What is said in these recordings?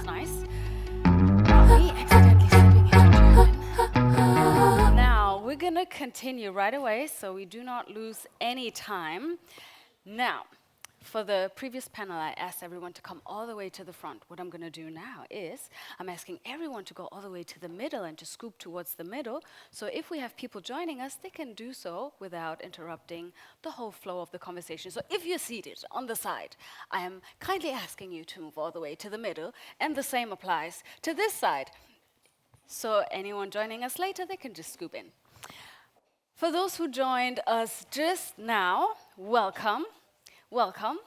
Nice. Not me accidentally slipping into German. Now, we're gonna continue right away so we do not lose any time. Now, for the previous panel, I asked everyone to come all the way to the front. What I'm gonna do now is I'm asking everyone to go all the way to the middle and to scoop towards the middle. So if we have people joining us, they can do so without interrupting the whole flow of the conversation. So if you're seated on the side, I am kindly asking you to move all the way to the middle, and the same applies to this side. So anyone joining us later, they can just scoop in. For those who joined us just now, welcome. Welcome.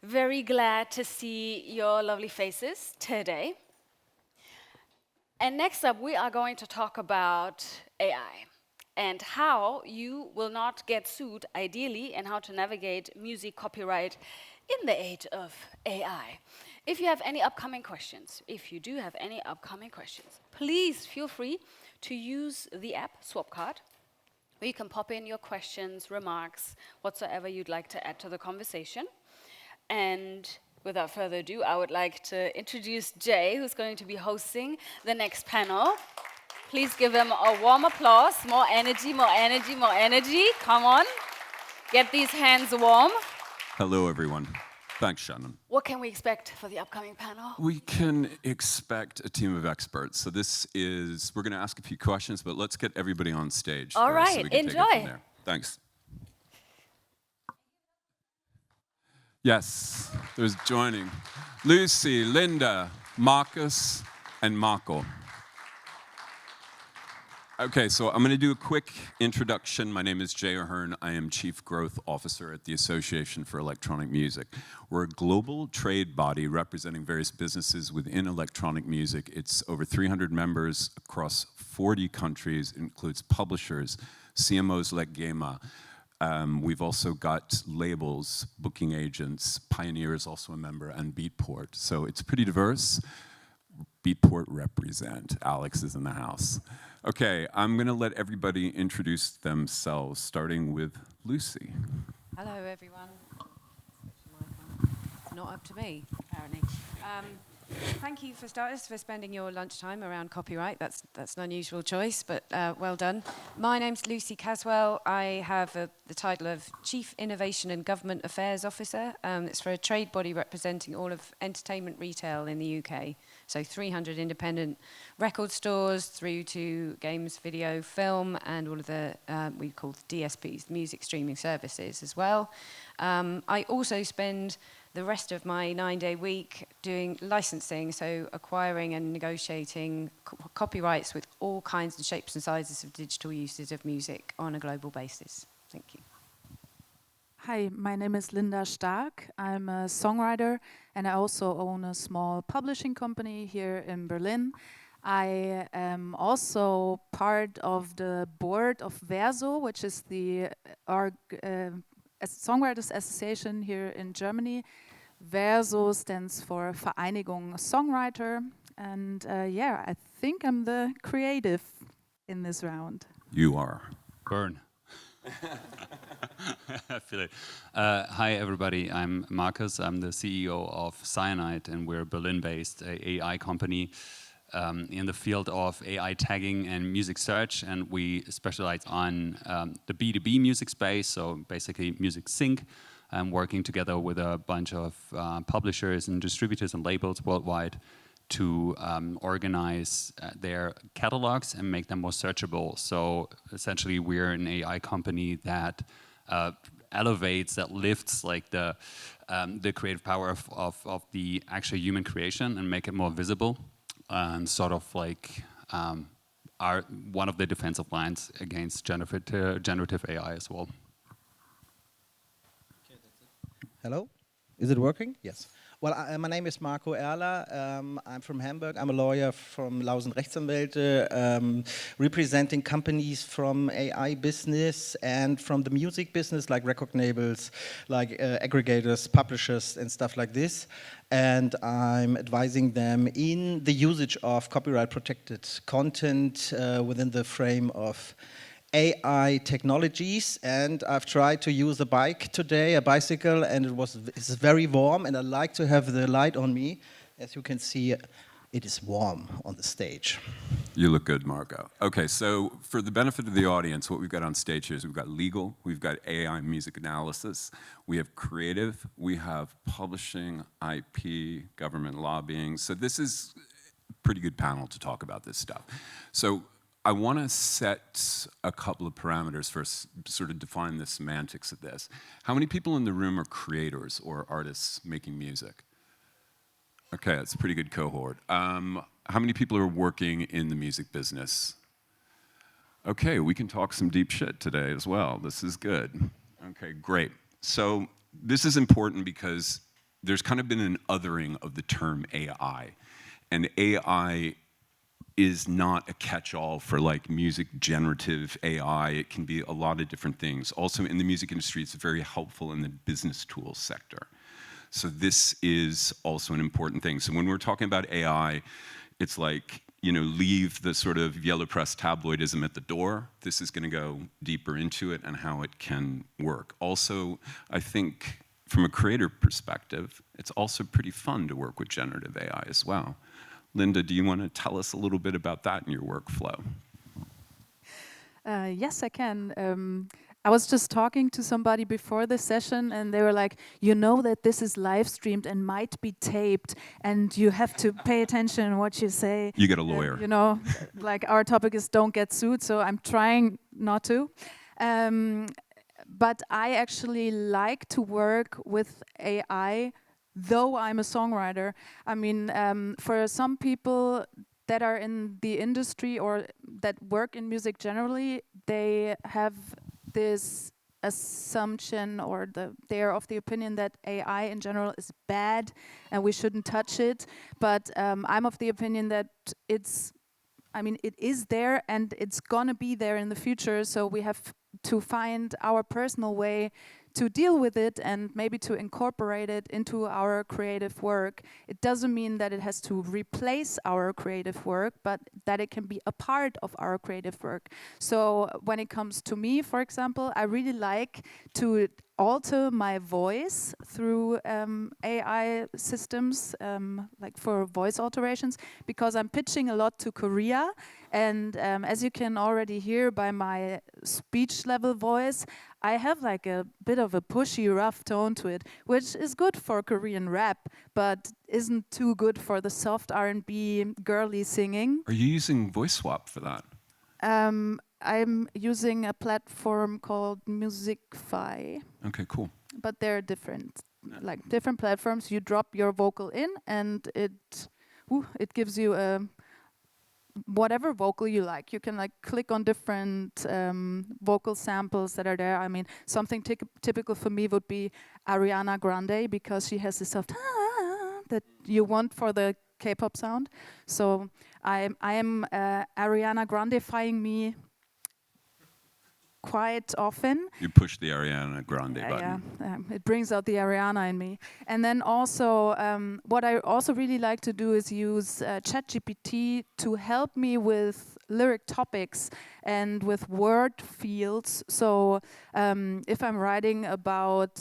Very glad to see your lovely faces today. And next up, we are going to talk about AI and how you will not get sued, ideally, and how to navigate music copyright in the age of AI. If you have any upcoming questions, please feel free to use the app Swapcard, where you can pop in your questions, remarks, whatsoever you'd like to add to the conversation. And without further ado, I would like to introduce Jay, who's going to be hosting the next panel. Please give him a warm applause. More energy, more energy, more energy. Come on. Get these hands warm. Hello, everyone. Thanks, Shannon. What can we expect for the upcoming panel? We can expect a team of experts. So we're going to ask a few questions, but let's get everybody on stage. All first right, so we can enjoy. Take it from there. Thanks. Yes, there's joining Lucy, Linda, Marcus, and Marco. Okay, so I'm going to do a quick introduction. My name is Jay Ahern. I am Chief Growth Officer at the Association for Electronic Music. We're a global trade body representing various businesses within electronic music. It's over 300 members across 40 countries. It includes publishers, CMOs like GEMA. We've also got labels, booking agents, Pioneer is also a member, and Beatport. So it's pretty diverse. Beatport represent. Alex is in the house. Okay, I'm going to let everybody introduce themselves, starting with Lucy. Hello, everyone. It's not up to me, apparently. Thank you, for starters, for spending your lunchtime around copyright. That's an unusual choice, but well done. My name's Lucy Caswell. I have the title of Chief Innovation and Government Affairs Officer. It's for a trade body representing all of entertainment retail in the UK. So 300 independent record stores through to games, video, film, and all of the, we call DSPs, music streaming services as well. I also spend the rest of my 9-day week doing licensing, so acquiring and negotiating copyrights with all kinds and shapes and sizes of digital uses of music on a global basis. Thank you. Hi, my name is Linda Stark. I'm a songwriter and I also own a small publishing company here in Berlin. I am also part of the board of Verso, which is the Songwriters Association here in Germany. Verso stands for Vereinigung Songwriter. And yeah, I think I'm the creative in this round. You are. Burn. I feel it. Hi, everybody. I'm Marcus. I'm the CEO of Cyanide, and we're a Berlin-based AI company in the field of AI tagging and music search, and we specialize on the B2B music space, so basically music sync, working together with a bunch of publishers and distributors and labels worldwide to organize their catalogs and make them more searchable. So essentially, we're an AI company that elevates, that lifts like the creative power of the actual human creation and make it more visible, and sort of like are one of the defensive lines against generative AI as well. Okay, that's it. Hello, is it working? Yes. Well, my name is Marco Erler. I'm from Hamburg. I'm a lawyer from Lausen Rechtsanwälte, representing companies from AI business and from the music business, like record labels, like aggregators, publishers, and stuff like this. And I'm advising them in the usage of copyright-protected content within the frame of AI technologies, and I've tried to use a bike today, a bicycle, and it's very warm, and I like to have the light on me. As you can see, it is warm on the stage. You look good, Marco. Okay, so for the benefit of the audience, what we've got on stage here is we've got legal, we've got AI music analysis, we have creative, we have publishing, IP, government lobbying. So this is a pretty good panel to talk about this stuff. So I want to set a couple of parameters for sort of define the semantics of this. How many people in the room are creators or artists making music? Okay, that's a pretty good cohort. How many people are working in the music business? Okay, we can talk some deep shit today as well. This is good. Okay, great. So this is important because there's kind of been an othering of the term AI. And AI is not a catch-all for like music generative AI. It can be a lot of different things. Also in the music industry, it's very helpful in the business tools sector. So this is also an important thing. So when we're talking about AI, it's like, you know, leave the sort of yellow press tabloidism at the door. This is going to go deeper into it and how it can work. Also, I think from a creator perspective, it's also pretty fun to work with generative AI as well. Linda, do you want to tell us a little bit about that in your workflow? Yes, I can. I was just talking to somebody before the session, and they were like, you know that this is live streamed and might be taped, and you have to pay attention to what you say. You get a lawyer. You know, like our topic is don't get sued, so I'm trying not to. But I actually like to work with AI, though I'm a songwriter. I mean, for some people that are in the industry or that work in music generally, they have this assumption or they're of the opinion that AI in general is bad and we shouldn't touch it. But I'm of the opinion that it is there and it's gonna be there in the future. So we have to find our personal way to deal with it and maybe to incorporate it into our creative work. It doesn't mean that it has to replace our creative work, but that it can be a part of our creative work. So when it comes to me, for example, I really like to alter my voice through AI systems, like for voice alterations, because I'm pitching a lot to Korea. And as you can already hear by my speech level voice, I have like a bit of a pushy, rough tone to it, which is good for Korean rap, but isn't too good for the soft R&B girly singing. Are you using voice swap for that? I'm using a platform called Musicfy. Okay, cool. But they're different, like different platforms. You drop your vocal in, and it gives you whatever vocal you like. You can like click on different vocal samples that are there. I mean, something typical for me would be Ariana Grande, because she has this soft that you want for the K-pop sound. So I am Ariana Grandifying me quite often. You push the Ariana Grande button. Yeah, it brings out the Ariana in me. And then also, what I also really like to do is use ChatGPT to help me with lyric topics and with word fields. So if I'm writing about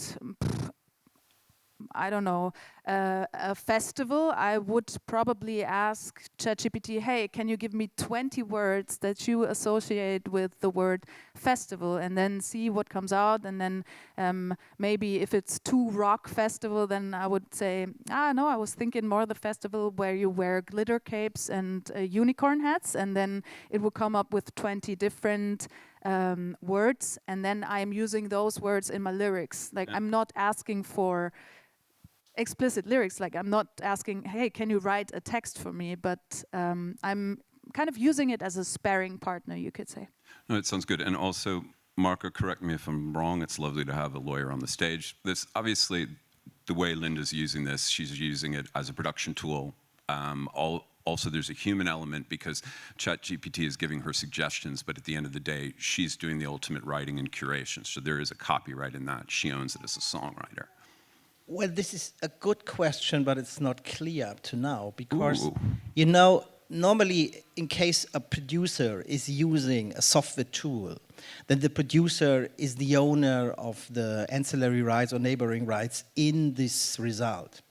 I don't know, a festival, I would probably ask ChatGPT, hey, can you give me 20 words that you associate with the word festival, and then see what comes out. And then maybe if it's too rock festival, then I would say, no, I was thinking more the festival where you wear glitter capes and unicorn hats, and then it will come up with 20 different words, and then I'm using those words in my lyrics. Like, I'm not asking for explicit lyrics, like I'm not asking, hey, can you write a text for me? But I'm kind of using it as a sparring partner, you could say. No, it sounds good. And also, Marco, correct me if I'm wrong, it's lovely to have a lawyer on the stage. This, obviously, the way Linda's using this, she's using it as a production tool. Also, there's a human element because ChatGPT is giving her suggestions, but at the end of the day, she's doing the ultimate writing and curation. So there is a copyright in that. She owns it as a songwriter. Well, this is a good question, but it's not clear up to now because, you know, normally in case a producer is using a software tool, then the producer is the owner of the ancillary rights or neighboring rights in this result.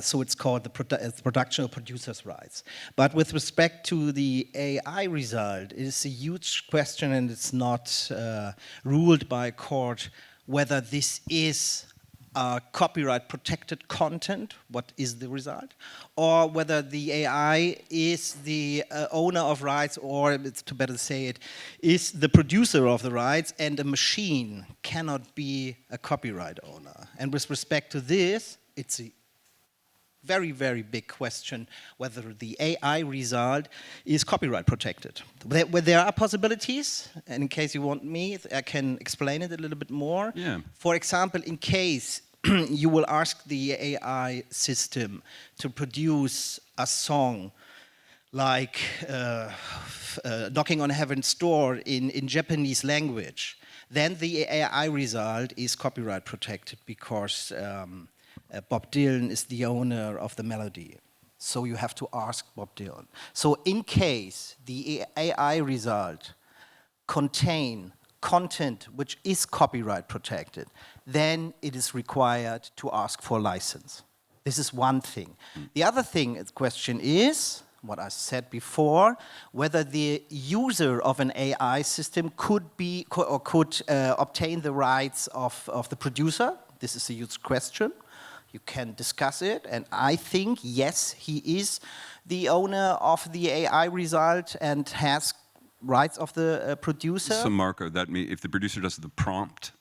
So it's called the production of producer's rights. But with respect to the AI result, it is a huge question, and it's not ruled by a court whether this is copyright protected content, what is the result, or whether the AI is the owner of rights, or it's to better say it, is the producer of the rights, and a machine cannot be a copyright owner. And with respect to this, it's a very, very big question whether the AI result is copyright protected. There are possibilities, and in case you want me, I can explain it a little bit more. Yeah. For example, in case you will ask the AI system to produce a song like Knocking on Heaven's Door in Japanese language, then the AI result is copyright protected because Bob Dylan is the owner of the melody. So you have to ask Bob Dylan. So in case the AI result contain content which is copyright protected, then it is required to ask for license. This is one thing. The other question is, what I said before, whether the user of an AI system could obtain the rights of the producer. This is a huge question. You can discuss it, and I think, yes, he is the owner of the AI result and has rights of the producer. So Marco, that means if the producer does the prompt,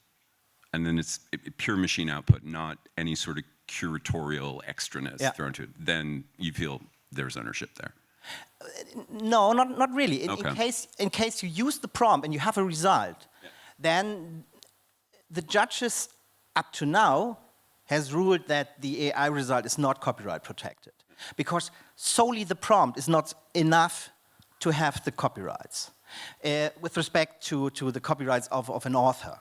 and then it's pure machine output, not any sort of curatorial extraness thrown to it, then you feel there's ownership there. No, not really. Okay. In case you use the prompt and you have a result, then the judges up to now has ruled that the AI result is not copyright protected, because solely the prompt is not enough to have the copyrights. With respect to the copyrights of an author.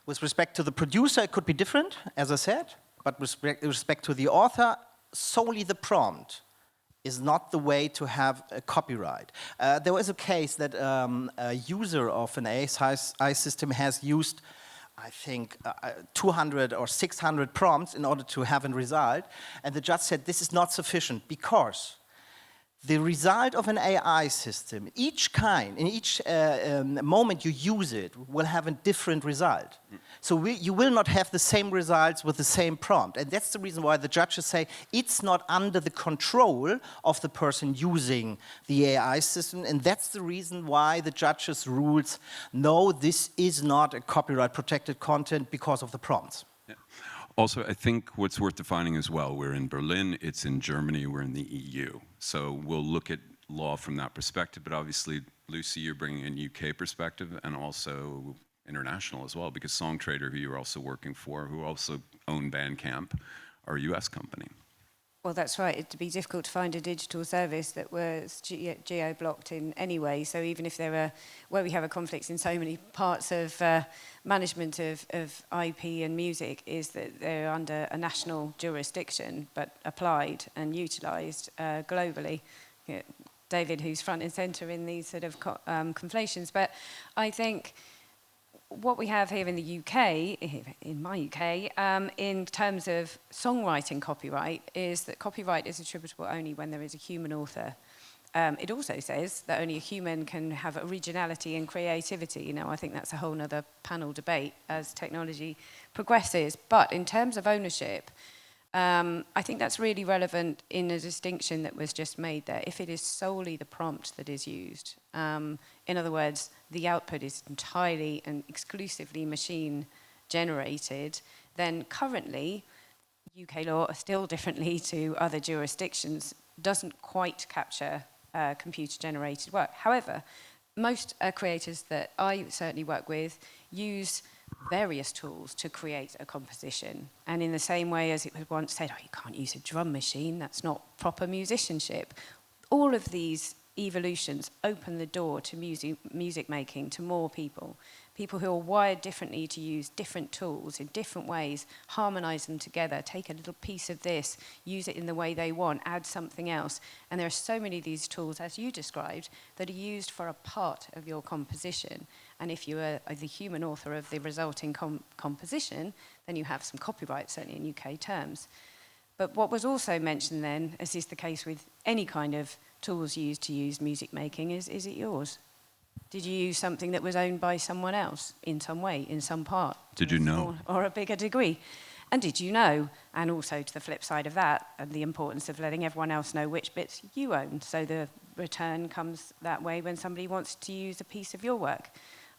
With respect to the producer, it could be different, as I said, but with respect to the author, solely the prompt is not the way to have a copyright. There was a case that a user of an AI system has used, I think, 200 or 600 prompts in order to have a result, and the judge said this is not sufficient because the result of an AI system, in each moment you use it, will have a different result. So you will not have the same results with the same prompt. And that's the reason why the judges say it's not under the control of the person using the AI system. And that's the reason why the judges rules, no, this is not a copyright protected content because of the prompts. Yeah. Also, I think what's worth defining as well, we're in Berlin, it's in Germany, we're in the EU. So we'll look at law from that perspective, but obviously, Lucy, you're bringing in UK perspective and also international as well, because Songtrader, who you're also working for, who also own Bandcamp, are a US company. Well, that's right. It'd be difficult to find a digital service that was geo-blocked in any way. So even if there are, where we have a conflict in so many parts of management of IP and music, is that they're under a national jurisdiction, but applied and utilised globally. Yeah, David, who's front and centre in these sort of conflations. But I think what we have here in the UK, in my UK, in terms of songwriting copyright, is that copyright is attributable only when there is a human author. It also says that only a human can have originality and creativity. You know, I think that's a whole other panel debate as technology progresses. But in terms of ownership, I think that's really relevant in the distinction that was just made there. If it is solely the prompt that is used, in other words, the output is entirely and exclusively machine generated, then currently UK law, still differently to other jurisdictions, doesn't quite capture computer generated work. However, most creators that I certainly work with use various tools to create a composition. And in the same way as it was once said, oh, you can't use a drum machine, that's not proper musicianship. All of these evolutions open the door to music making to more people. People who are wired differently to use different tools in different ways, harmonise them together, take a little piece of this, use it in the way they want, add something else. And there are so many of these tools, as you described, that are used for a part of your composition. And if you are the human author of the resulting composition, then you have some copyright, certainly in UK terms. But what was also mentioned then, as is the case with any kind of tools used to use music making, is it yours? Did you use something that was owned by someone else in some way, in some part? Did you know? Or a bigger degree? And did you know? And also to the flip side of that, and the importance of letting everyone else know which bits you own. So the return comes that way when somebody wants to use a piece of your work.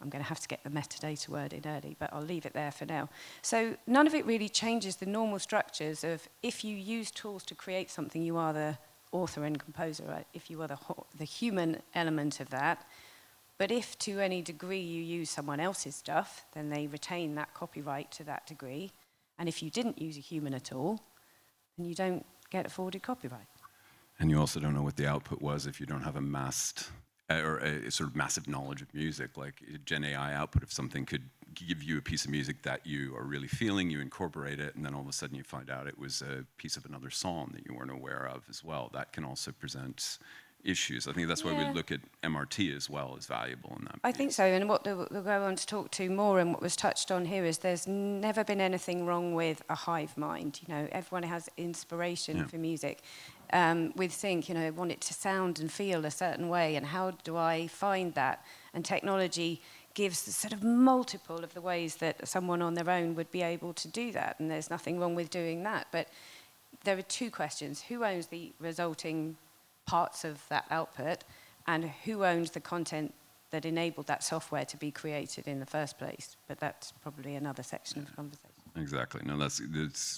I'm going to have to get the metadata word in early, but I'll leave it there for now. So none of it really changes the normal structures of if you use tools to create something, you are the author and composer, right? If you are the human element of that. But if to any degree you use someone else's stuff, then they retain that copyright to that degree. And if you didn't use a human at all, then you don't get afforded copyright. And you also don't know what the output was if you don't have a masked or a sort of massive knowledge of music. Like Gen AI output of something could give you a piece of music that you are really feeling, you incorporate it, and then all of a sudden you find out it was a piece of another song that you weren't aware of as well. That can also present issues. I think that's why we look at MRT as well as valuable in that. I think so, and what we'll go on to talk to more, and what was touched on here is there's never been anything wrong with a hive mind. You know, everyone has inspiration for music. With sync, you know, want it to sound and feel a certain way, and how do I find that? And technology gives sort of multiple of the ways that someone on their own would be able to do that, and there's nothing wrong with doing that. But there are two questions: who owns the resulting parts of that output, and who owns the content that enabled that software to be created in the first place? But that's probably another section of the conversation. Exactly. No, that's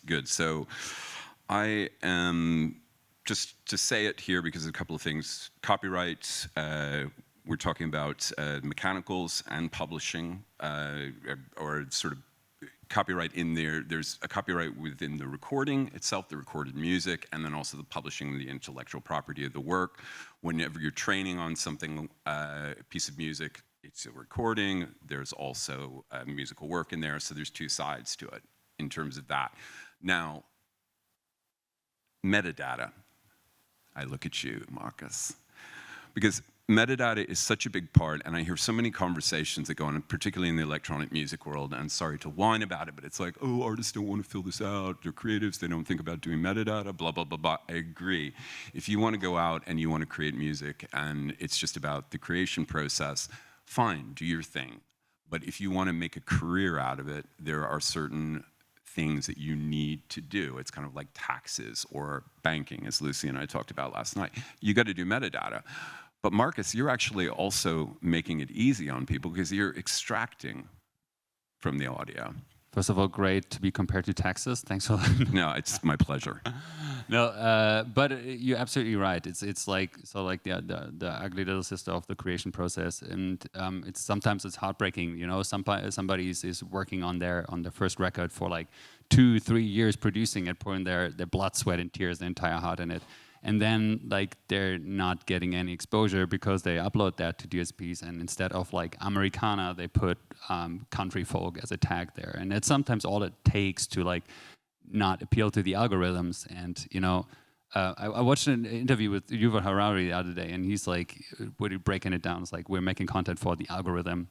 good. So I am, just to say it here because of a couple of things. Copyright, we're talking about mechanicals and publishing, or sort of copyright in there. There's a copyright within the recording itself, the recorded music, and then also the publishing, the intellectual property of the work. Whenever you're training on something, a piece of music, it's a recording. There's also musical work in there, so there's two sides to it in terms of that. Now, metadata. I look at you, Marcus, because metadata is such a big part, and I hear so many conversations that go on, particularly in the electronic music world, and I'm sorry to whine about it, but it's like, oh, artists don't want to fill this out, they're creatives, they don't think about doing metadata, blah, blah, blah, blah. I agree. If you want to go out and you want to create music, and it's just about the creation process, fine, do your thing. But if you want to make a career out of it, there are certain things that you need to do. It's kind of like taxes or banking, as Lucy and I talked about last night. You got to do metadata. But Marcus, you're actually also making it easy on people because you're extracting from the audio. First of all, great to be compared to taxes. Thanks a lot. No, it's my pleasure. No, but you're absolutely right. It's like the ugly little sister of the creation process, and sometimes it's heartbreaking. You know, somebody is working on their first record for like 2-3 years, producing it, pouring their blood, sweat, and tears, their entire heart in it. And then, like, they're not getting any exposure because they upload that to DSPs, and instead of like Americana, they put country folk as a tag there, and it's sometimes all it takes to like not appeal to the algorithms. And you know, I watched an interview with Yuval Harari the other day, and he's like, what he's breaking it down is like, we're making content for the algorithm,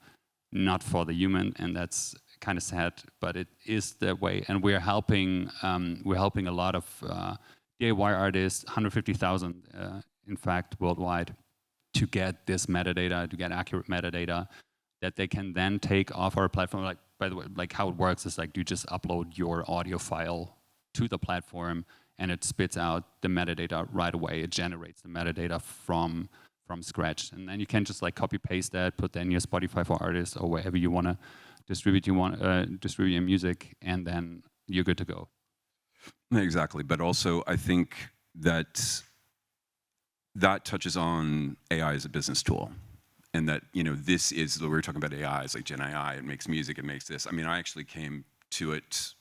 not for the human, and that's kind of sad, but it is that way, and we're helping a lot of DIY artists, 150,000 in fact worldwide, to get this metadata, to get accurate metadata that they can then take off our platform. Like, by the way, like how it works is like you just upload your audio file to the platform and it spits out the metadata right away. It generates the metadata from scratch, and then you can just like copy paste that, put that in your Spotify for Artists or wherever you want to distribute your music, and then you're good to go. Exactly, but also I think that touches on AI as a business tool, and that, you know, this is, we were talking about AI, it's like Gen AI, it makes music, it makes this. I mean, I actually came to it,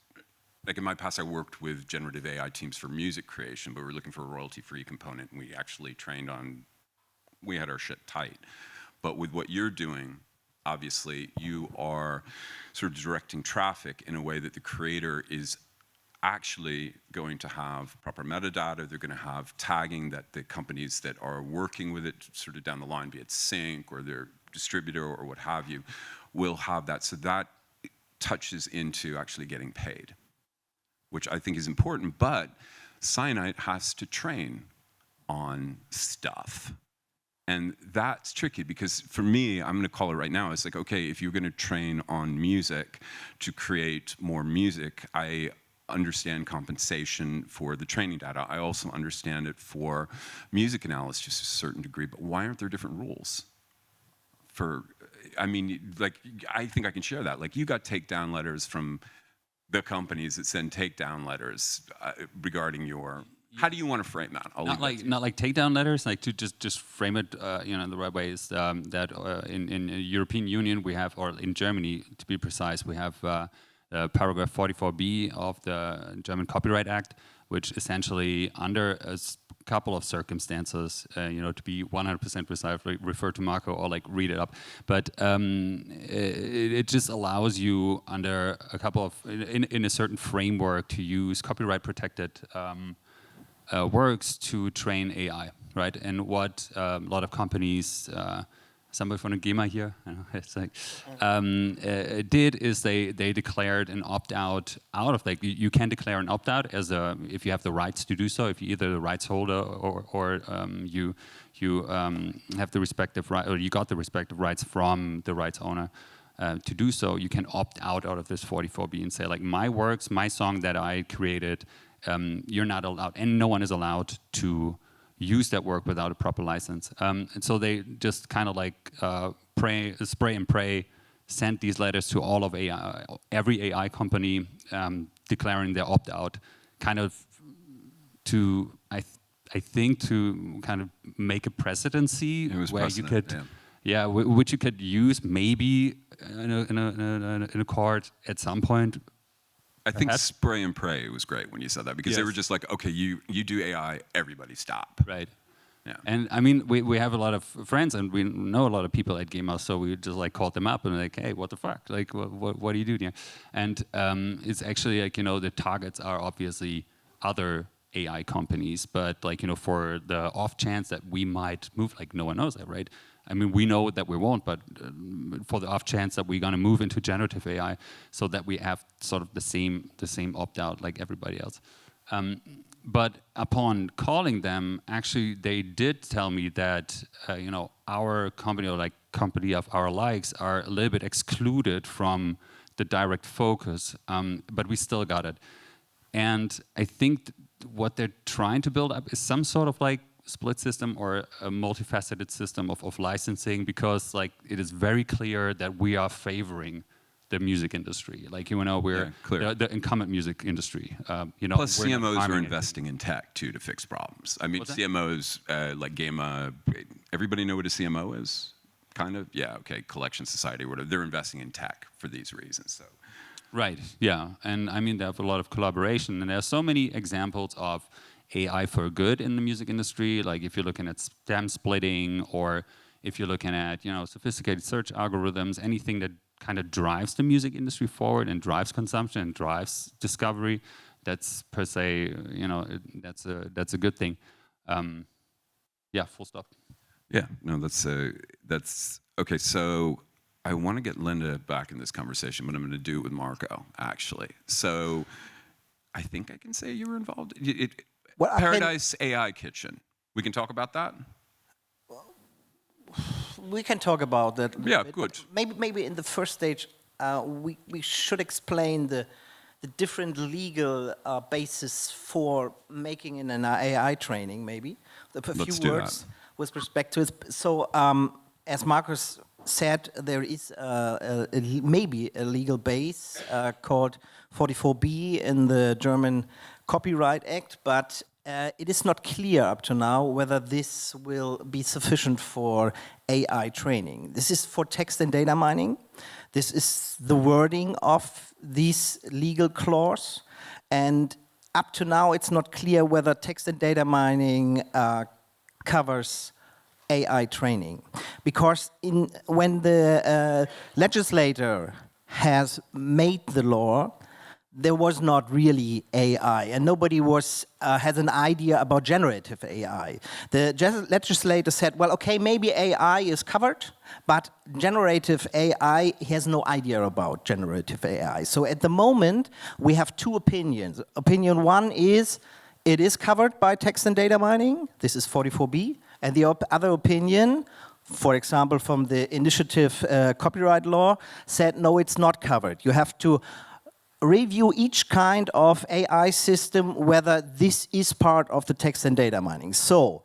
like in my past I worked with generative AI teams for music creation, but we were looking for a royalty-free component, and we actually trained on, we had our shit tight. But with what you're doing, obviously, you are sort of directing traffic in a way that the creator is actually going to have proper metadata. They're going to have tagging that the companies that are working with it sort of down the line, be it sync or they're distributor or what have you will have that. So that touches into actually getting paid, which I think is important. But Cyanide has to train on stuff. And that's tricky because for me, I'm going to call it right now, it's like, okay, if you're going to train on music to create more music, I understand compensation for the training data. I also understand it for music analysis to a certain degree, but why aren't there different rules? I mean, like, I think I can share that. Like, you got takedown letters from the companies that send takedown letters regarding your... How do you want to frame that? Not like takedown letters, like to just frame it, in the right way is that in the European Union we have, or in Germany to be precise, we have paragraph 44b of the German Copyright Act, which essentially under a couple of circumstances, to be 100% precise, refer to Marco or like read it up, but it just allows you under a couple of, in a certain framework to use copyright protected works to train AI, right? And what a lot of companies, somebody from the GEMA here, it's like, did is they declared an opt-out out of, like, you can declare an opt-out as if you have the rights to do so, if you either the rights holder or you have the respective right, or you got the respective rights from the rights owner. To do so, you can opt out of this 44B and say, like, my works, my song that I created, you're not allowed, and no one is allowed to use that work without a proper license. And so they just kind of like spray and pray, sent these letters to all of AI, every AI company, declaring their opt-out, kind of to, I think, to kind of make a precedency where you could, which you could use maybe in a court at some point. I think spray and pray was great when you said that, because they were just like, okay, you do AI, everybody stop. Right. Yeah. And I mean, we have a lot of friends and we know a lot of people at GEMA, so we just like called them up and like, hey, what the fuck? Like, what do you do here? And it's actually like, the targets are obviously other AI companies, but like, for the off chance that we might move, like no one knows that, right? I mean, we know that we won't, but for the off chance that we're going to move into generative AI, so that we have sort of the same opt-out like everybody else. But upon calling them, actually, they did tell me that our company, or like company of our likes, are a little bit excluded from the direct focus, but we still got it. And I think what they're trying to build up is some sort of like split system or a multifaceted system of licensing, because like it is very clear that we are favoring the music industry. Like, we're the incumbent music industry. Plus CMOs are investing in tech too to fix problems. I mean, CMOs like GEMA, everybody know what a CMO is? Kind of? Yeah, okay, collection society, whatever. They're investing in tech for these reasons, so. Right, yeah. And I mean, they have a lot of collaboration, and there are so many examples of AI for good in the music industry. Like if you're looking at stem splitting, or if you're looking at, sophisticated search algorithms, anything that kind of drives the music industry forward and drives consumption and drives discovery, that's per se, that's a good thing. Yeah, full stop. Yeah, no, that's okay. So I want to get Linda back in this conversation, but I'm going to do it with Marco, actually. So I think I can say you were involved. Paradise AI Kitchen. We can talk about that? We can talk about that. Yeah, good. Maybe in the first stage, we should explain the different legal basis for making an AI training, maybe. A few words with respect to it. So, as Marcus said, there is maybe a legal base called 44B in the German Copyright Act, but it is not clear up to now whether this will be sufficient for AI training. This is for text and data mining. This is the wording of these legal clause, and up to now it's not clear whether text and data mining covers AI training. Because when the legislator has made the law, there was not really AI, and nobody has an idea about generative AI. The legislator said, well, okay, maybe AI is covered, but generative AI has no idea about generative AI. So at the moment, we have two opinions. Opinion one is, it is covered by text and data mining. This is 44B. And the other opinion, for example, from the initiative copyright law, said, no, it's not covered. You have to review each kind of AI system, whether this is part of the text and data mining. So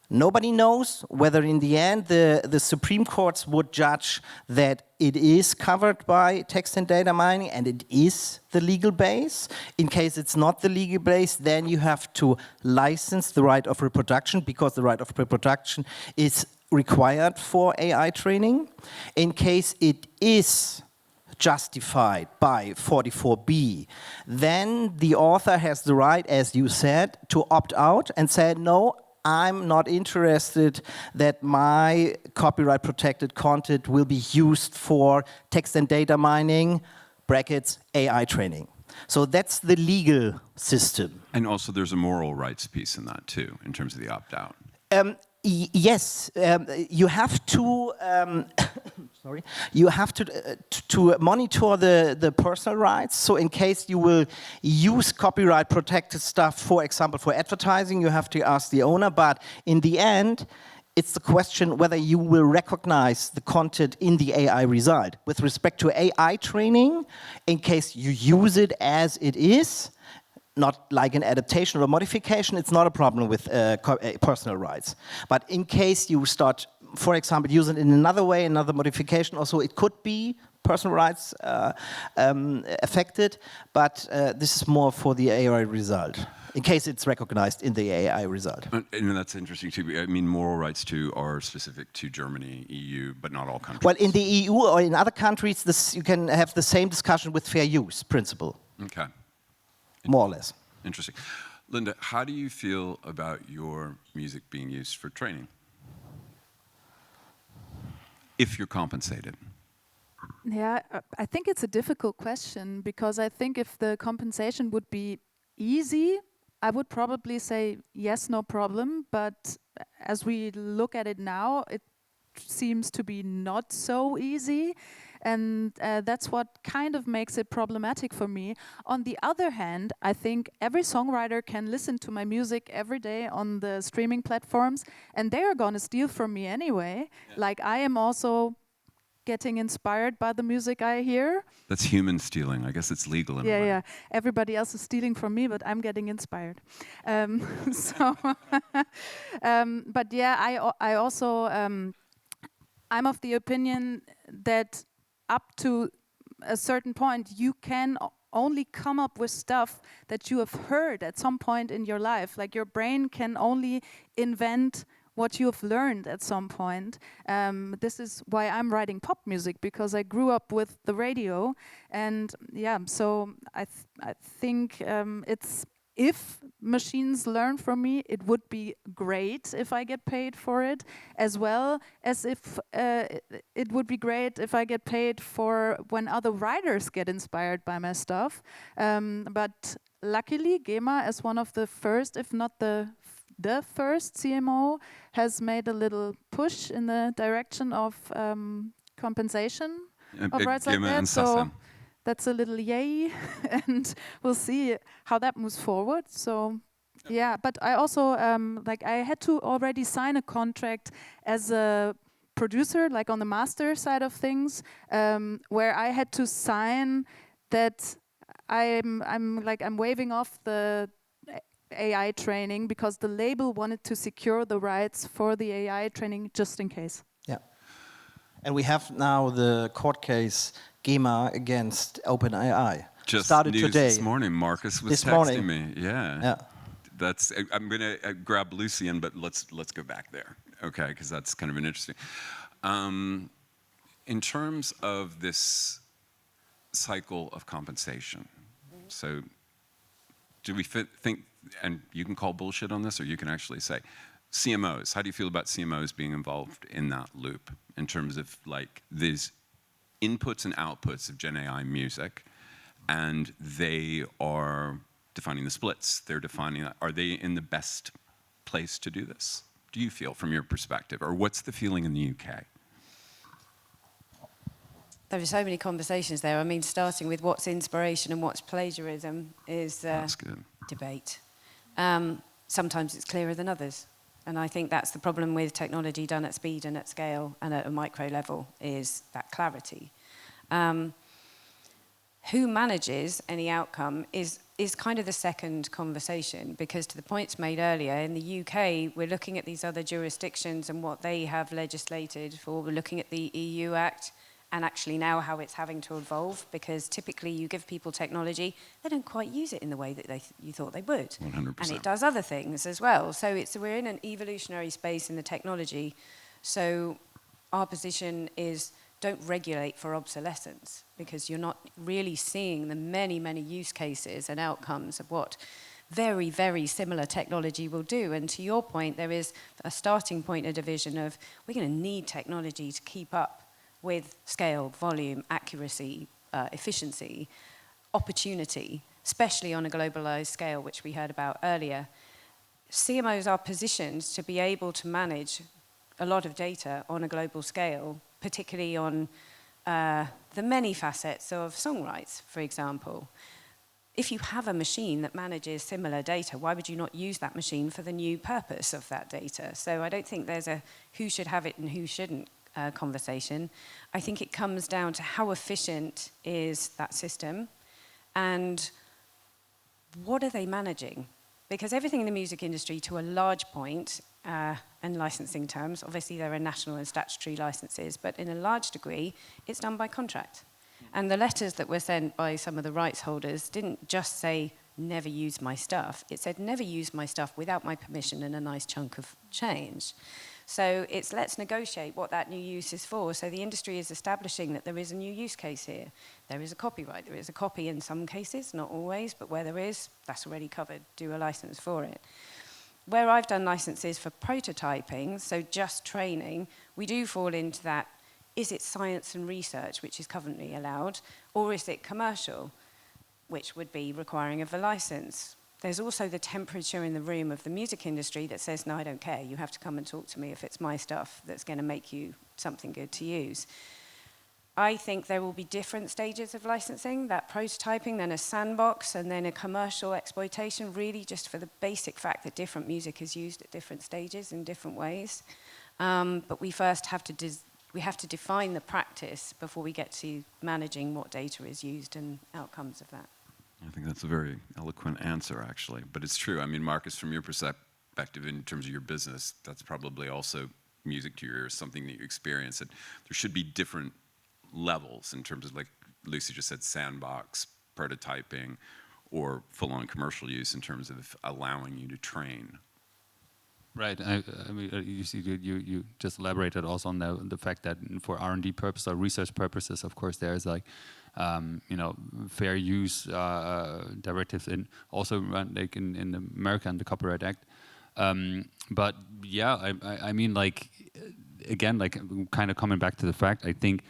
nobody knows whether in the end the Supreme Courts would judge that it is covered by text and data mining and it is the legal base. In case it's not the legal base, then you have to license the right of reproduction, because the right of reproduction is required for AI training. In case it is justified by 44B, then the author has the right, as you said, to opt out and say, no, I'm not interested that my copyright protected content will be used for text and data mining, brackets, AI training. So that's the legal system. And also there's a moral rights piece in that too, in terms of the opt-out. Yes, you have to. Sorry, you have to monitor the personal rights. So in case you will use copyright protected stuff, for example, for advertising, you have to ask the owner. But in the end, it's the question whether you will recognize the content in the AI result. With respect to AI training, in case you use it as it is, not like an adaptation or a modification, it's not a problem with personal rights. But in case you start, for example, use it in another way, another modification, also it could be personal rights affected, but this is more for the AI result, in case it's recognized in the AI result. And that's interesting too. I mean, moral rights too are specific to Germany, EU, but not all countries. Well, in the EU or in other countries, you can have the same discussion with fair use principle. Okay. More or less. Interesting. Linda, how do you feel about your music being used for training? If you're compensated. Yeah, I think it's a difficult question, because I think if the compensation would be easy, I would probably say yes, no problem. But as we look at it now, it seems to be not so easy. And that's what kind of makes it problematic for me. On the other hand, I think every songwriter can listen to my music every day on the streaming platforms, and they are going to steal from me anyway. Yeah. Like, I am also getting inspired by the music I hear. That's human stealing. I guess it's legal in a way. Yeah. Everybody else is stealing from me, but I'm getting inspired. But yeah, I also, I'm of the opinion that up to a certain point, you can only come up with stuff that you have heard at some point in your life. Like, your brain can only invent what you have learned at some point. This is why I'm writing pop music, because I grew up with the radio. And yeah, so I think it's, if machines learn from me, it would be great if I get paid for it, as well as if it would be great if I get paid for when other writers get inspired by my stuff. But luckily, GEMA, as one of the first, if not the first CMO, has made a little push in the direction of compensation of rights like that. So that's a little yay, and we'll see how that moves forward. So, yeah, but I also, I had to already sign a contract as a producer, like on the master side of things, where I had to sign that I'm waiving off the AI training, because the label wanted to secure the rights for the AI training just in case. Yeah. And we have now the court case GEMA against OpenAI. Just started news today. This morning, Marcus was texting me. Yeah. That's. I'm going to grab Lucian, but let's go back there, okay? Because that's kind of an interesting. In terms of this cycle of compensation, so do we think? And you can call bullshit on this, or you can actually say, CMOs. How do you feel about CMOs being involved in that loop in terms of like these inputs and outputs of Gen AI music, and they are defining the splits. They're defining, are they in the best place to do this? Do you feel from your perspective, or what's the feeling in the UK? There are so many conversations there. I mean, starting with what's inspiration and what's plagiarism is That's good. debate. Sometimes it's clearer than others. And I think that's the problem with technology done at speed and at scale and at a micro level, is that clarity. Who manages any outcome is kind of the second conversation, because to the points made earlier, in the UK, we're looking at these other jurisdictions and what they have legislated for. We're looking at the EU Act, and actually now how it's having to evolve, because typically you give people technology, they don't quite use it in the way that you thought they would. 100%. And it does other things as well. So we're in an evolutionary space in the technology. So our position is, don't regulate for obsolescence, because you're not really seeing the many, many use cases and outcomes of what very, very similar technology will do. And to your point, there is a starting point, a division of, we're going to need technology to keep up with scale, volume, accuracy, efficiency, opportunity, especially on a globalized scale, which we heard about earlier. CMOs are positioned to be able to manage a lot of data on a global scale, particularly on the many facets of songwrites, for example. If you have a machine that manages similar data, why would you not use that machine for the new purpose of that data? So I don't think there's a who should have it and who shouldn't conversation. I think it comes down to how efficient is that system and what are they managing? Because everything in the music industry, to a large point, and licensing terms, obviously there are national and statutory licenses, but in a large degree, it's done by contract. And the letters that were sent by some of the rights holders didn't just say, never use my stuff. It said, never use my stuff without my permission and a nice chunk of change. So it's, let's negotiate what that new use is for. So the industry is establishing that there is a new use case here. There is a copyright. There is a copy in some cases, not always, but where there is, that's already covered. Do a license for it. Where I've done licenses for prototyping, so just training, we do fall into that, is it science and research, which is currently allowed, or is it commercial, which would be requiring of a license? There's also the temperature in the room of the music industry that says, no, I don't care. You have to come and talk to me if it's my stuff that's going to make you something good to use. I think there will be different stages of licensing, that prototyping, then a sandbox, and then a commercial exploitation, really just for the basic fact that different music is used at different stages in different ways. But we first have to define the practice before we get to managing what data is used and outcomes of that. I think that's a very eloquent answer, actually. But it's true. I mean, Marcus, from your perspective in terms of your business, that's probably also music to your ears, something that you experience. And there should be different levels in terms of, like Lucy just said, sandbox, prototyping, or full-on commercial use in terms of allowing you to train. Right. I mean, you see, you just elaborated also on the fact that for R&D purposes or research purposes, of course, there's like, fair use directives in also like in America and the Copyright Act. But yeah, I mean, like again, like kind of coming back to the fact, I think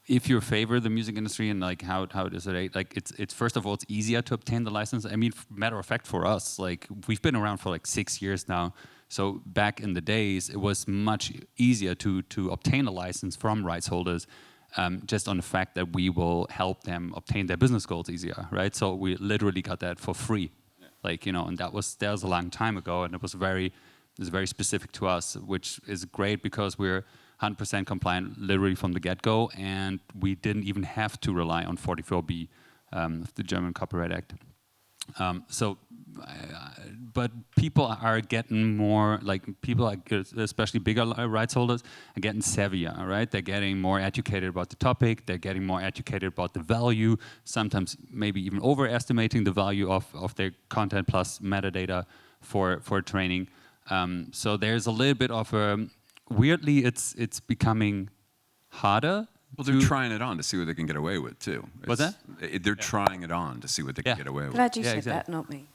if you favor the music industry and like how it is today, like it's first of all, it's easier to obtain the license. I mean, matter of fact, for us, like we've been around for like 6 years now. So back in the days, it was much easier to obtain a license from rights holders, just on the fact that we will help them obtain their business goals easier, right? So we literally got that for free, like, you know, and that was a long time ago, and it was very specific to us, which is great because we're 100% compliant literally from the get-go, and we didn't even have to rely on 44B of the German Copyright Act. But people are getting more, like people, especially bigger rights holders, are getting savvier, right? They're getting more educated about the topic, they're getting more educated about the value, sometimes maybe even overestimating the value of their content plus metadata for training. So there's a little bit of a, weirdly, it's becoming harder. Well, they're trying it on to see what they can get away with, too. What's that? They're trying it on to see what they can get away with. Glad you said that, not me.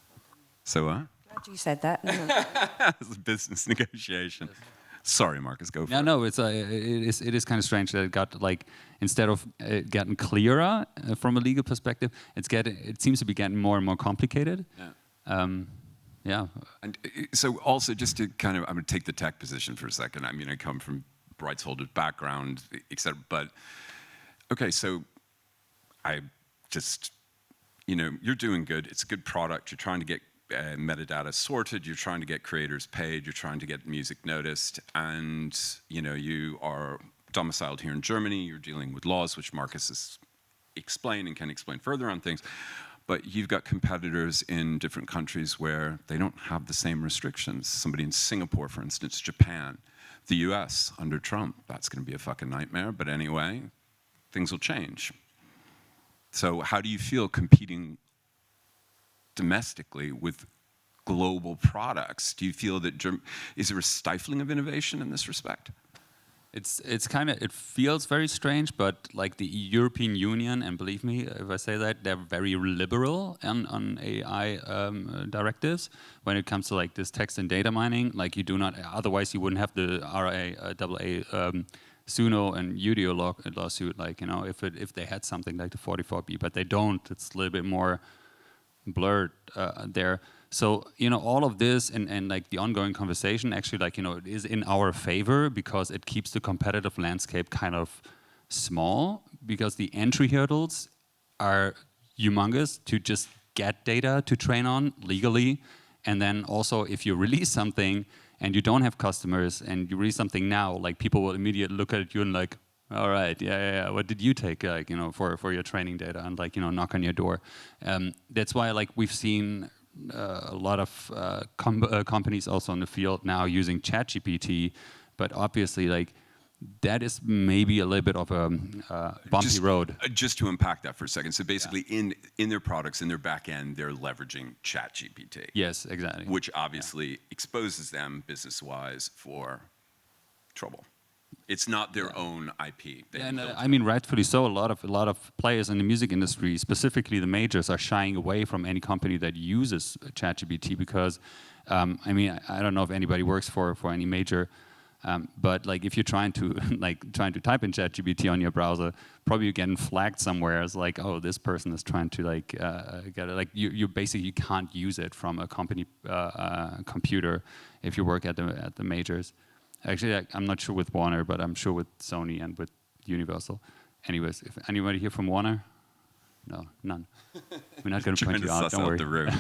So what? Glad you said that. No. It's a business negotiation. Sorry, Marcus, go for Yeah, it. no, it is kind of strange that it got like, instead of getting clearer from a legal perspective, it seems to be getting more and more complicated. Yeah. Yeah. And so also just to kind of, I'm going to take the tech position for a second. I mean, I come from rights holder background, et cetera, but okay, so I just, you're doing good. It's a good product. You're trying to get metadata sorted. You're trying to get creators paid. You're trying to get music noticed. And, you are domiciled here in Germany. You're dealing with laws, which Marcus is explained and can explain further on things. But you've got competitors in different countries where they don't have the same restrictions. Somebody in Singapore, for instance, Japan, the US under Trump. That's going to be a fucking nightmare. But anyway, things will change. So how do you feel competing domestically with global products? Do you feel that is there a stifling of innovation in this respect? It's kind of, it feels very strange, but like the European Union, and believe me if I say that, they're very liberal on AI directives when it comes to like this text and data mining. Like you do not, otherwise you wouldn't have the RA Suno and Udio lawsuit. Like if they had something like the 44B, but they don't. It's a little bit more blurred there. So, all of this and like the ongoing conversation actually like, it is in our favor because it keeps the competitive landscape kind of small, because the entry hurdles are humongous to just get data to train on legally. And then also if you release something and you don't have customers and you release something now, like people will immediately look at you and like, all right, yeah. What did you take, like, for your training data, and like, knock on your door. That's why, like, we've seen a lot of companies also in the field now using ChatGPT, but obviously, like, that is maybe a little bit of a bumpy road. Just to unpack that for a second. So basically, in their products, in their back end, they're leveraging ChatGPT. Yes, exactly. Which obviously exposes them business-wise for trouble. It's not their own IP. And I mean, rightfully so. A lot of players in the music industry, specifically the majors, are shying away from any company that uses ChatGPT because, I mean, I don't know if anybody works for any major, but like if you're trying to type in ChatGPT on your browser, probably you're getting flagged somewhere as like, oh, this person is trying to like get it. Like you basically can't use it from a company computer if you work at the majors. Actually, I'm not sure with Warner, but I'm sure with Sony and with Universal. Anyways, if anybody here from Warner? No, none. We're not going to point you out, don't worry. The room.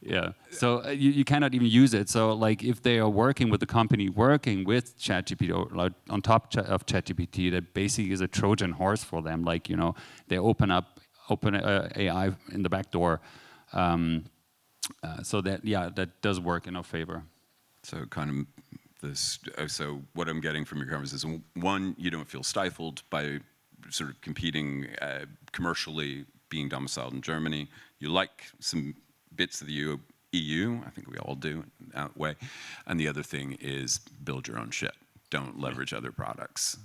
Yeah, so you cannot even use it. So like if they are working with the company working with ChatGPT or like on top of ChatGPT, that basically is a Trojan horse for them. Like, they open AI in the back door. So that does work in our favor. So kind of this. So what I'm getting from your conversation, one, you don't feel stifled by sort of competing commercially, being domiciled in Germany. You like some bits of the EU. I think we all do in that way. And the other thing is build your own shit. Don't leverage other products.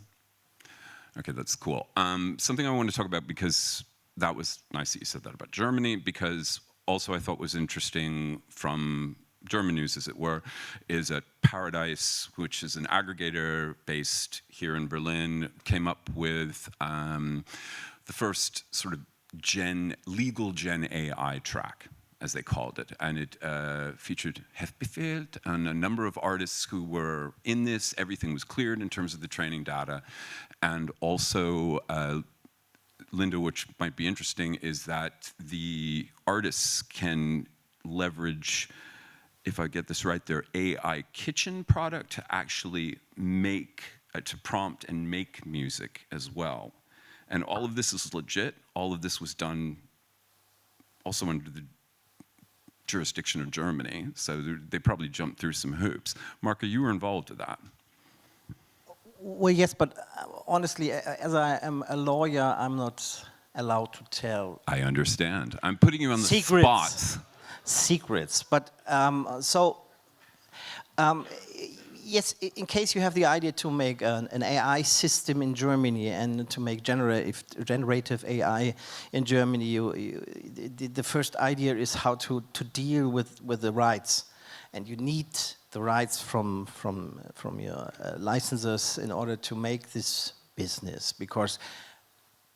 Okay, that's cool. Something I want to talk about, because that was nice that you said that about Germany, because also I thought was interesting from German news, as it were, is that Paradise, which is an aggregator based here in Berlin, came up with the first sort of legal Gen AI track, as they called it. And it featured Hefbefehl and a number of artists who were in this. Everything was cleared in terms of the training data. And also, Linda, which might be interesting, is that the artists can leverage, if I get this right, their AI kitchen product to actually make, to prompt and make music as well. And all of this is legit. All of this was done also under the jurisdiction of Germany. So they probably jumped through some hoops. Marco, you were involved with that. Well, yes, but honestly, as I am a lawyer, I'm not allowed to tell. I understand. I'm putting you on the spot. Secrets, but yes, in case you have the idea to make an AI system in Germany and to make generative AI in Germany, the first idea is how to deal with the rights, and you need the rights from your licensors in order to make this business? Because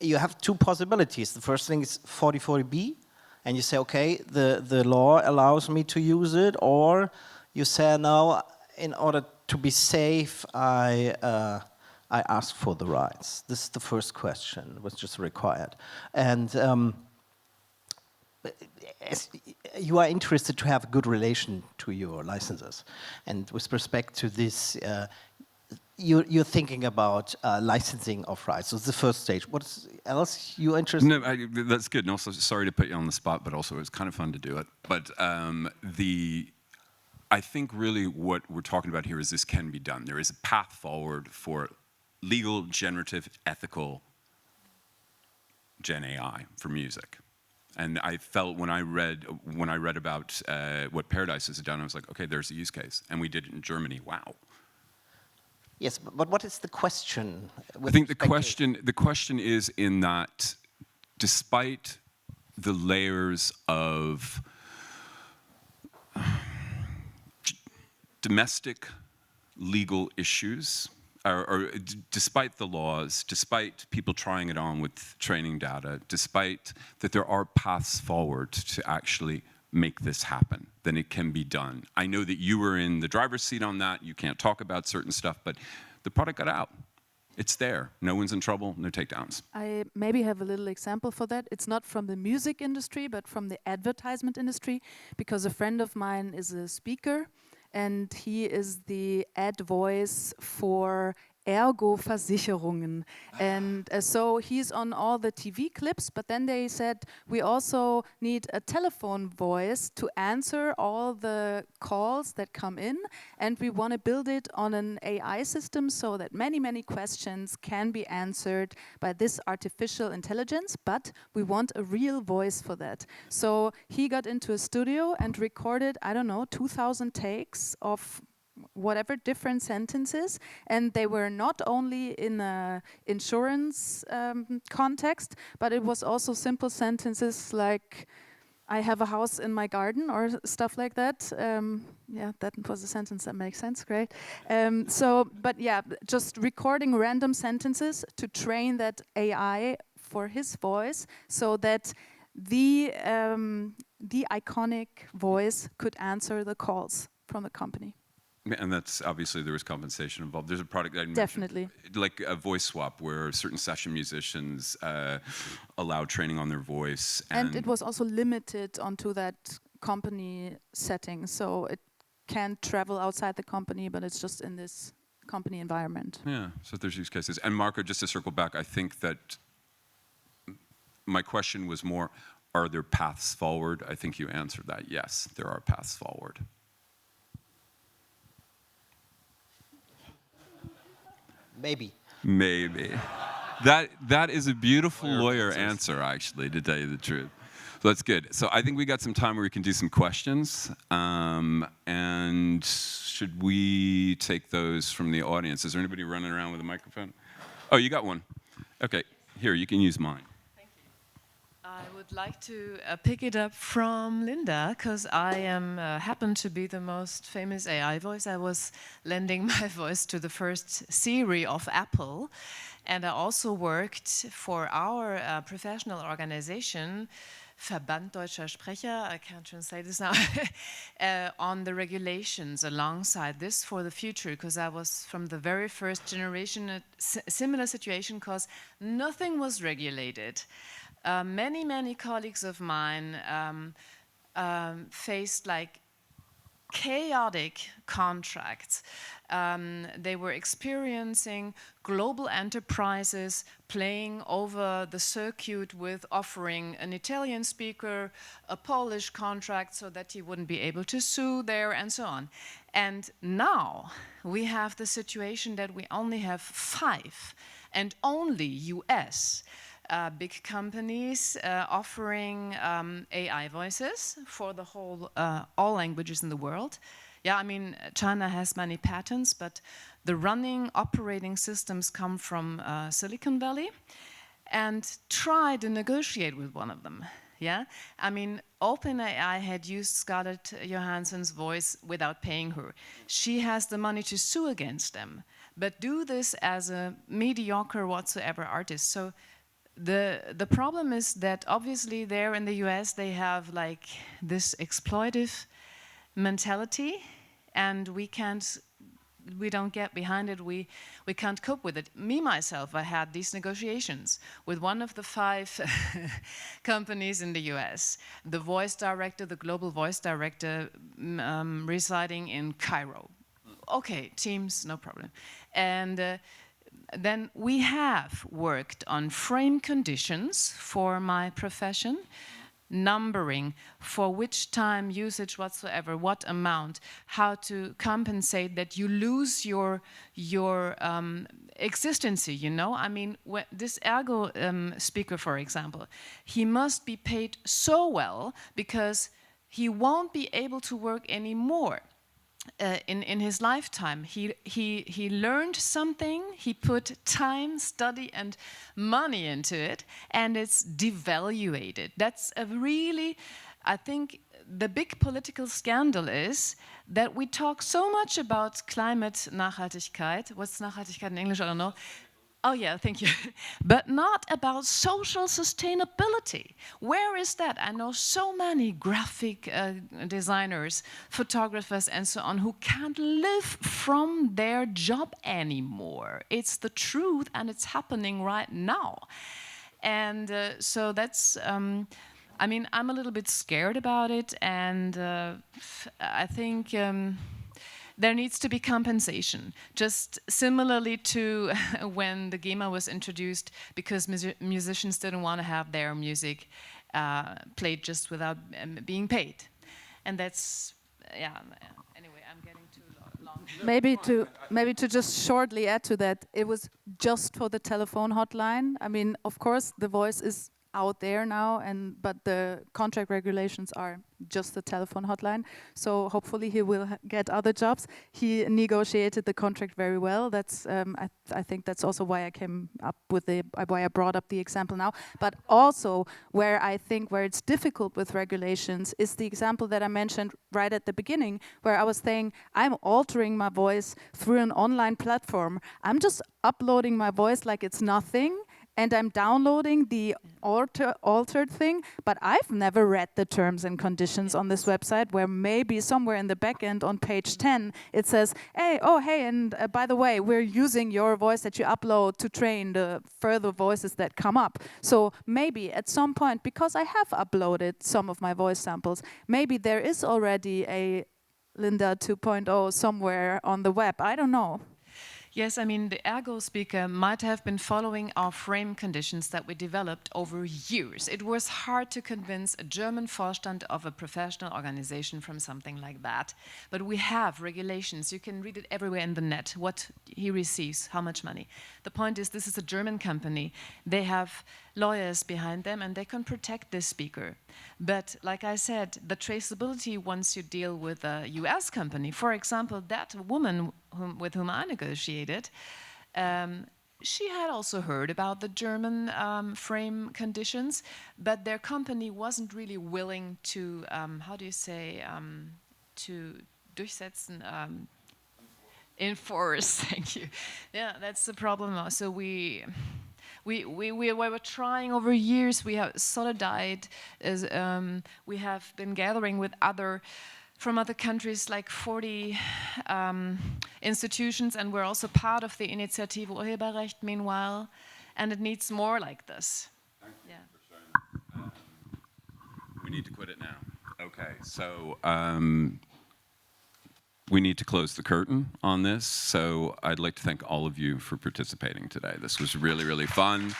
you have two possibilities. The first thing is 4040B, and you say, okay, the law allows me to use it, or you say, no, in order to be safe, I ask for the rights. This is the first question, which is required. And as you are interested to have a good relation to your licensors. And with respect to this, you're thinking about licensing of rights. So it's the first stage. What else you interested? No, that's good. And also, sorry to put you on the spot, but also it's kind of fun to do it. But I think really what we're talking about here is this can be done. There is a path forward for legal, generative, ethical Gen AI for music. And I felt when I read about what Paradise has done, I was like, okay, there's a use case. And we did it in Germany. Wow. Yes, but what is the question? I think the question is in that despite the layers of domestic legal issues, or despite the laws, despite people trying it on with training data, despite that there are paths forward to actually make this happen, then it can be done. I know that you were in the driver's seat on that. You can't talk about certain stuff, but the product got out. It's there. No one's in trouble, no takedowns. I maybe have a little example for that. It's not from the music industry, but from the advertisement industry, because a friend of mine is a speaker, and he is the ad voice for Ergo Versicherungen. And so he's on all the TV clips, but then they said, we also need a telephone voice to answer all the calls that come in, and we want to build it on an AI system so that many, many questions can be answered by this artificial intelligence, but we want a real voice for that. So he got into a studio and recorded, I don't know, 2,000 takes of whatever different sentences, and they were not only in a insurance context, but it was also simple sentences like, I have a house in my garden, or stuff like that. Yeah, that was a sentence that makes sense, great. But yeah, just recording random sentences to train that AI for his voice, so that the iconic voice could answer the calls from the company. And that's obviously there was compensation involved. There's a product that I mentioned, Definitely, like a voice swap, where certain session musicians allow training on their voice. And it was also limited onto that company setting, so it can't travel outside the company, but it's just in this company environment. Yeah, so there's use cases. And Marco, just to circle back, I think that my question was more, are there paths forward? I think you answered that. Yes, there are paths forward. Maybe. Maybe. That is a beautiful lawyer answer, actually, to tell you the truth. So that's good. So I think we got some time where we can do some questions. And should we take those from the audience? Is there anybody running around with a microphone? Oh, you got one. Okay, here, you can use mine. I would like to pick it up from Linda, because I happen to be the most famous AI voice. I was lending my voice to the first Siri of Apple, and I also worked for our professional organization, Verband Deutscher Sprecher, I can't translate this now, on the regulations alongside this for the future, because I was from the very first generation, a similar situation, because nothing was regulated. Many colleagues of mine faced like chaotic contracts. They were experiencing global enterprises playing over the circuit with offering an Italian speaker a Polish contract so that he wouldn't be able to sue there, and so on. And now we have the situation that we only have 5, and only US big companies offering AI voices for the whole, all languages in the world. Yeah, I mean, China has many patents, but the running operating systems come from Silicon Valley. And try to negotiate with one of them. Yeah, I mean, OpenAI had used Scarlett Johansson's voice without paying her. She has the money to sue against them, but do this as a mediocre whatsoever artist. So the problem is that obviously there in the US they have like this exploitive mentality, and we don't get behind it, we can't cope with it. Me, myself, I had these negotiations with one of the 5 companies in the US, the voice director, the global voice director residing in Cairo. Okay, Teams, no problem. And then we have worked on frame conditions for my profession, numbering for which time usage whatsoever, what amount, how to compensate that you lose your existency, you know? I mean, this ergo speaker, for example, he must be paid so well because he won't be able to work anymore. In his lifetime, he learned something, he put time, study, and money into it, and it's devaluated. That's a really, I think, the big political scandal is that we talk so much about climate Nachhaltigkeit. What's Nachhaltigkeit in English? I don't know. Oh yeah, thank you. But not about social sustainability. Where is that? I know so many graphic designers, photographers, and so on who can't live from their job anymore. It's the truth, and it's happening right now. And so that's, I mean, I'm a little bit scared about it, and I think there needs to be compensation, just similarly to when the GEMA was introduced, because musicians didn't want to have their music played just without being paid. And that's, yeah, anyway, I'm getting too long. Maybe to just shortly add to that, it was just for the telephone hotline. I mean, of course, the voice is out there now, but the contract regulations are just the telephone hotline. So hopefully he will get other jobs. He negotiated the contract very well. That's I think that's also why I came up with why I brought up the example now. But also where I think where it's difficult with regulations is the example that I mentioned right at the beginning, where I was saying I'm altering my voice through an online platform. I'm just uploading my voice like it's nothing, and I'm downloading the altered thing, but I've never read the terms and conditions on this website, where maybe somewhere in the back end on page 10, it says, hey, and by the way, we're using your voice that you upload to train the further voices that come up. So maybe at some point, because I have uploaded some of my voice samples, maybe there is already a Linda 2.0 somewhere on the web. I don't know. Yes, I mean, the ergo speaker might have been following our frame conditions that we developed over years. It was hard to convince a German Vorstand of a professional organization from something like that. But we have regulations. You can read it everywhere in the net, what he receives, how much money. The point is, this is a German company. They have lawyers behind them, and they can protect this speaker. But like I said, the traceability once you deal with a US company, for example, that woman with whom I negotiated, she had also heard about the German frame conditions, but their company wasn't really willing to, how do you say, to durchsetzen, enforce, thank you. Yeah, that's the problem. So we were trying over years. We have solidified, we have been gathering with from other countries, like 40 institutions, and we're also part of the Initiative Urheberrecht meanwhile, and it needs more like this. Thank you for sharing. We need to quit it now. Okay, so we need to close the curtain on this, so I'd like to thank all of you for participating today. This was really, really fun.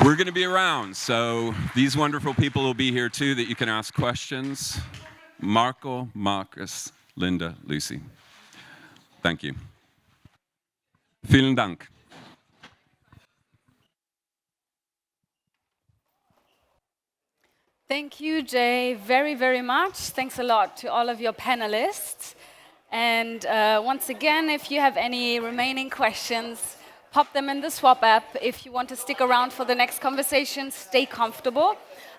We're going to be around, so these wonderful people will be here too that you can ask questions. Marco, Marcus, Linda, Lucy. Thank you. Vielen Dank. Thank you, Jay, very, very much. Thanks a lot to all of your panelists. And once again, if you have any remaining questions, pop them in the swap app. If you want to stick around for the next conversation, stay comfortable.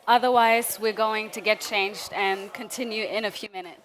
Otherwise, we're going to get changed and continue in a few minutes.